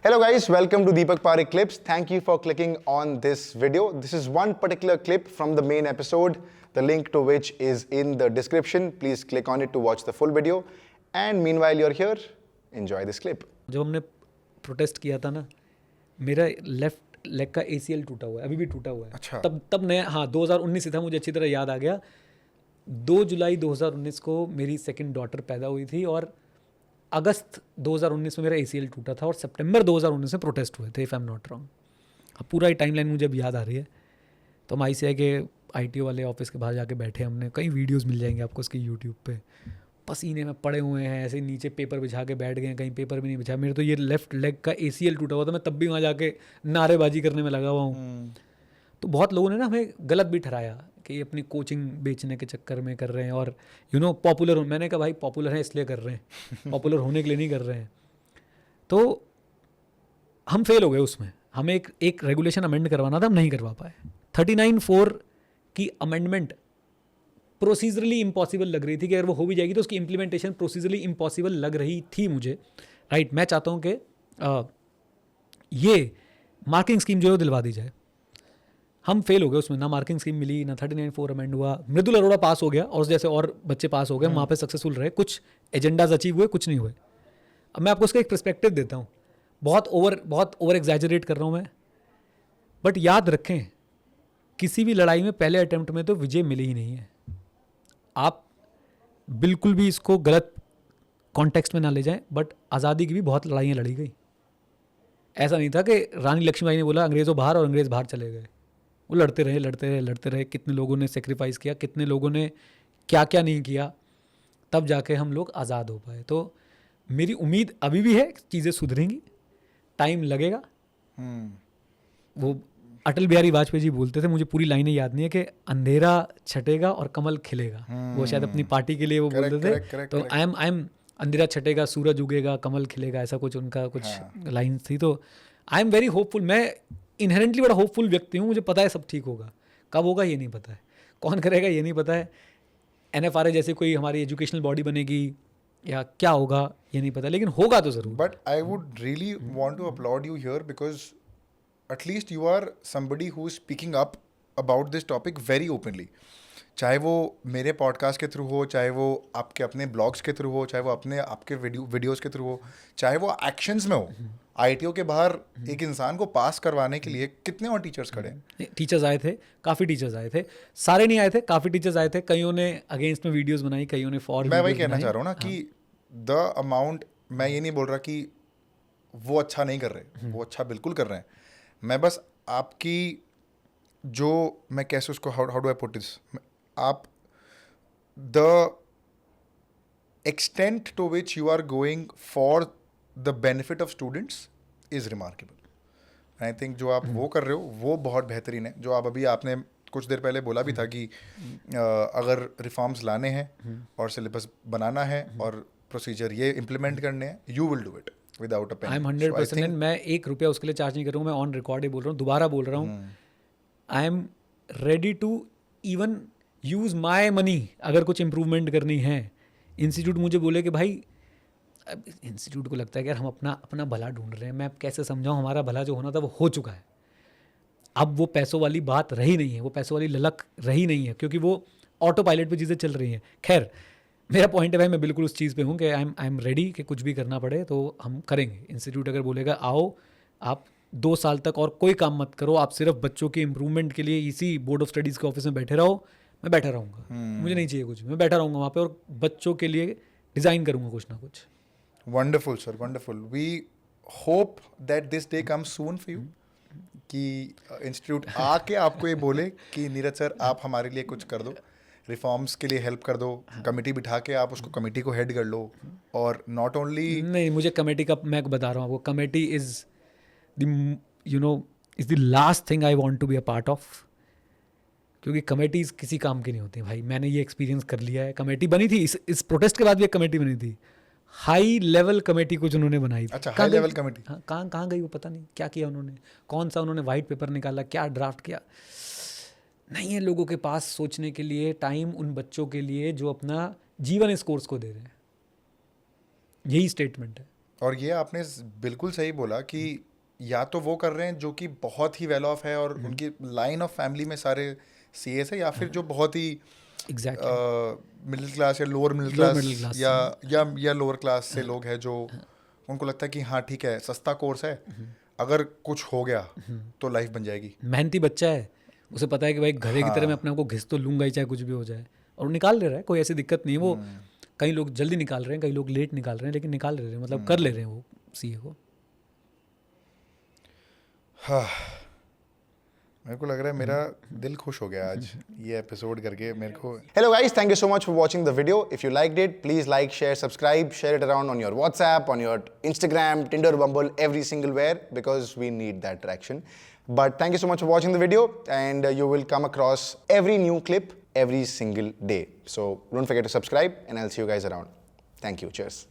Hello guys, welcome to Deepak Parekh Clips. Thank you for clicking on this video. This is one particular clip from the main episode, the link to which is in the description. Please click on it to watch the full video. And meanwhile you're here, enjoy this clip. जब हमने protest किया था ना, मेरा left leg का ACL टूटा हुआ है, अभी भी टूटा हुआ है। अच्छा। तब नया, हाँ 2019 से था, मुझे अच्छी तरह याद आ गया। 2 जुलाई 2019 को मेरी सेकंड डॉटर पैदा हुई थी और अगस्त 2019 में मेरा ACL टूटा था और सितंबर 2019 में प्रोटेस्ट हुए थे, if I am not wrong. अब पूरा ही टाइमलाइन मुझे अब याद आ रही है। तो हम ICI के ITO वाले ऑफिस के बाहर जाके बैठे, हमने कई वीडियोस मिल जाएंगे आपको उसकी यूट्यूब पे। पसीने में पड़े हुए हैं, ऐसे नीचे पेपर बिछा के बैठ गए, कहीं पेपर भी नहीं बिछा। मेरे तो ये लेफ्ट लेग का ACL टूटा हुआ था, मैं तब भी वहाँ जाके नारेबाजी करने में लगा हुआ हूँ। तो बहुत लोगों ने ना हमें गलत भी ठहराया कि अपनी कोचिंग बेचने के चक्कर में कर रहे हैं और पॉपुलर हो। मैंने कहा भाई पॉपुलर है इसलिए कर रहे हैं, पॉपुलर होने के लिए नहीं कर रहे हैं। तो हम फेल हो गए उसमें। हमें एक रेगुलेशन अमेंड करवाना था, हम नहीं करवा पाए। 39(4) की अमेंडमेंट प्रोसीजरली इम्पॉसिबल लग रही थी कि अगर वो हो भी जाएगी तो उसकी इम्प्लीमेंटेशन प्रोसीजरली इम्पॉसिबल लग रही थी मुझे। राइट, मैं चाहता हूँ कि ये मार्किंग स्कीम जो है वो दिलवा दी जाए। हम फेल हो गए उसमें, ना मार्किंग स्कीम मिली, ना 39(4) अमेंड हुआ। मृदुल अरोड़ा पास हो गया और उस जैसे और बच्चे पास हो गए, वहाँ पे सक्सेसफुल रहे। कुछ एजेंडाज अचीव हुए, कुछ नहीं हुए। अब मैं आपको उसका एक पर्सपेक्टिव देता हूँ। बहुत ओवर एग्जैजरेट कर रहा हूँ मैं, बट याद रखें किसी भी लड़ाई में पहले अटेम्प्ट में तो विजय मिली ही नहीं है। आप बिल्कुल भी इसको गलत कॉन्टेक्स्ट में ना ले जाएं, बट आज़ादी की भी बहुत लड़ाइयाँ लड़ी गई। ऐसा नहीं था कि रानी लक्ष्मीबाई ने बोला अंग्रेज़ों बाहर और अंग्रेज़ बाहर चले गए। वो लड़ते रहे। कितने लोगों ने सेक्रीफाइस किया, कितने लोगों ने क्या क्या नहीं किया, तब जाके हम लोग आज़ाद हो पाए। तो मेरी उम्मीद अभी भी है चीज़ें सुधरेंगी, टाइम लगेगा। वो अटल बिहारी वाजपेयी जी बोलते थे, मुझे पूरी लाइनें याद नहीं है, कि अंधेरा छटेगा और कमल खिलेगा। वो शायद अपनी पार्टी के लिए वो बोलते थे। तो आई एम अंधेरा छटेगा, सूरज उगेगा, कमल खिलेगा, ऐसा कुछ उनका लाइन्स थी। तो आई एम वेरी होपफुल। मैं इनहेरेंटली बड़ा होपफुल व्यक्ति हूँ। मुझे पता है सब ठीक होगा। कब होगा ये नहीं पता है, कौन करेगा ये नहीं पता है, NFRA जैसे कोई हमारी एजुकेशनल बॉडी बनेगी या क्या होगा ये नहीं पता, लेकिन होगा तो ज़रूर। But I would really want to applaud you here because at least you are somebody who is speaking up about this topic very openly. चाहे वो मेरे पॉडकास्ट के थ्रू हो, चाहे वो आपके अपने ब्लॉग्स के थ्रू हो, चाहे वो आपके वीडियोस के थ्रू हो, चाहे वो एक्शंस में हो। ITO के बाहर एक इंसान को पास करवाने के लिए कितने और टीचर्स खड़े हैं? टीचर्स आए थे, काफ़ी टीचर्स आए थे, सारे नहीं आए थे, काफ़ी टीचर्स आए थे। कईयों ने अगेंस्ट में वीडियोस बनाई, कईयों ने फॉर। मैं वही कहना चाह रहा हूँ ना कि द अमाउंट, मैं ये नहीं बोल रहा कि वो अच्छा नहीं कर रहे, वो अच्छा बिल्कुल कर रहे हैं। मैं बस आपकी जो, मैं कैसे उसको how do I put this, आप the extent to which you are going for the benefit of students is remarkable. I think जो आप वो कर रहे हो वो बहुत बेहतरीन है। जो आपने कुछ देर पहले बोला भी था कि अगर रिफॉर्म्स लाने हैं और सिलेबस बनाना है और प्रोसीजर ये इम्प्लीमेंट करने हैं, you will do it without a pen. I am 100%। मैं ₹1 उसके लिए चार्ज नहीं करूँगा। मैं ऑन रिकॉर्ड ही बोल रहा हूँ, दोबारा बोल रहा हूँ। I am ready to even use my money अगर कुछ इम्प्रूवमेंट करनी है। इंस्टीट्यूट मुझे बोले कि भाई, इंस्टीट्यूट को लगता है कि यार हम अपना भला ढूंढ रहे हैं। मैं अब कैसे समझाऊँ, हमारा भला जो होना था वो हो चुका है। अब वो पैसों वाली बात रही नहीं है, वो पैसों वाली ललक रही नहीं है, क्योंकि वो ऑटो पायलट पे चीज़ें चल रही हैं। खैर, मेरा पॉइंट है भाई, मैं बिल्कुल उस चीज़ पे हूँ कि आई एम रेडी कि कुछ भी करना पड़े तो हम करेंगे। इंस्टीट्यूट अगर बोलेगा आओ आप 2 साल तक और कोई काम मत करो, आप सिर्फ बच्चों के इम्प्रूवमेंट के लिए इसी बोर्ड ऑफ स्टडीज़ के ऑफिस में बैठे रहो, मैं बैठा रहूँगा। मुझे नहीं चाहिए कुछ, मैं बैठा रहूँगा वहाँ पे और बच्चों के लिए डिज़ाइन करूँगा कुछ ना कुछ। Wonderful sir, wonderful. We hope that this day comes soon for you कि इंस्टीट्यूट आके आपको ये बोले कि नीरज सर आप हमारे लिए कुछ कर दो, रिफॉर्म्स के लिए हेल्प कर दो। कमेटी बिठा के आप उसको कमेटी को हेड कर लो। और नॉट ओनली, नहीं, मुझे कमेटी का, मैं बता रहा हूँ आपको, committee is is the last thing I want to be a part of. क्योंकि कमेटीज़ किसी काम की नहीं होती भाई। मैंने ये एक्सपीरियंस कर लिया है। कमेटी बनी थी, इस प्रोटेस्ट के बाद भी एक कमेटी बनी थी, हाई लेवल कमेटी कुछ उन्होंने बनाई थी। अच्छा, हाई लेवल कमेटी। हाँ, कहाँ गई वो पता नहीं, क्या किया उन्होंने, कौन सा उन्होंने वाइट पेपर निकाला, क्या ड्राफ्ट किया। नहीं है लोगों के पास सोचने के लिए टाइम, उन बच्चों के लिए जो अपना जीवन इस कोर्स को दे रहे हैं। यही स्टेटमेंट है। और ये आपने बिल्कुल सही बोला कि या तो वो कर रहे हैं जो कि बहुत ही वेल ऑफ है और उनकी लाइन ऑफ फैमिली में सारे सीएस है, या फिर जो बहुत ही एग्जैक्टली मिडिल क्लास या lower middle Lower middle class class या लोअर क्लास से लोग हैं जो उनको लगता है कि हाँ ठीक है, सस्ता कोर्स है, अगर कुछ हो गया तो लाइफ बन जाएगी। मेहनती बच्चा है, उसे पता है कि भाई घरे की तरह मैं अपने आप को घिस तो लूंगा ही चाहे कुछ भी हो जाए, और वो निकाल ले रहा है, कोई ऐसी दिक्कत नहीं है। वो कई लोग जल्दी निकाल रहे हैं, कई लोग लेट निकाल रहे हैं, लेकिन निकाल ले रहे हैं, मतलब कर ले रहे हैं वो सीए को। हाँ, मेरे को लग रहा है मेरा दिल खुश हो गया आज ये एपिसोड करके मेरे को। Hello guys, thank you so much for watching the video. If you liked it, please like, share, subscribe, share it around on your WhatsApp, on your Instagram, Tinder, Bumble, every single where, because we need that traction. But thank you so much for watching the video, and you will come across every new clip every single day. So don't forget to subscribe, and I'll see you guys around. Thank you. Cheers.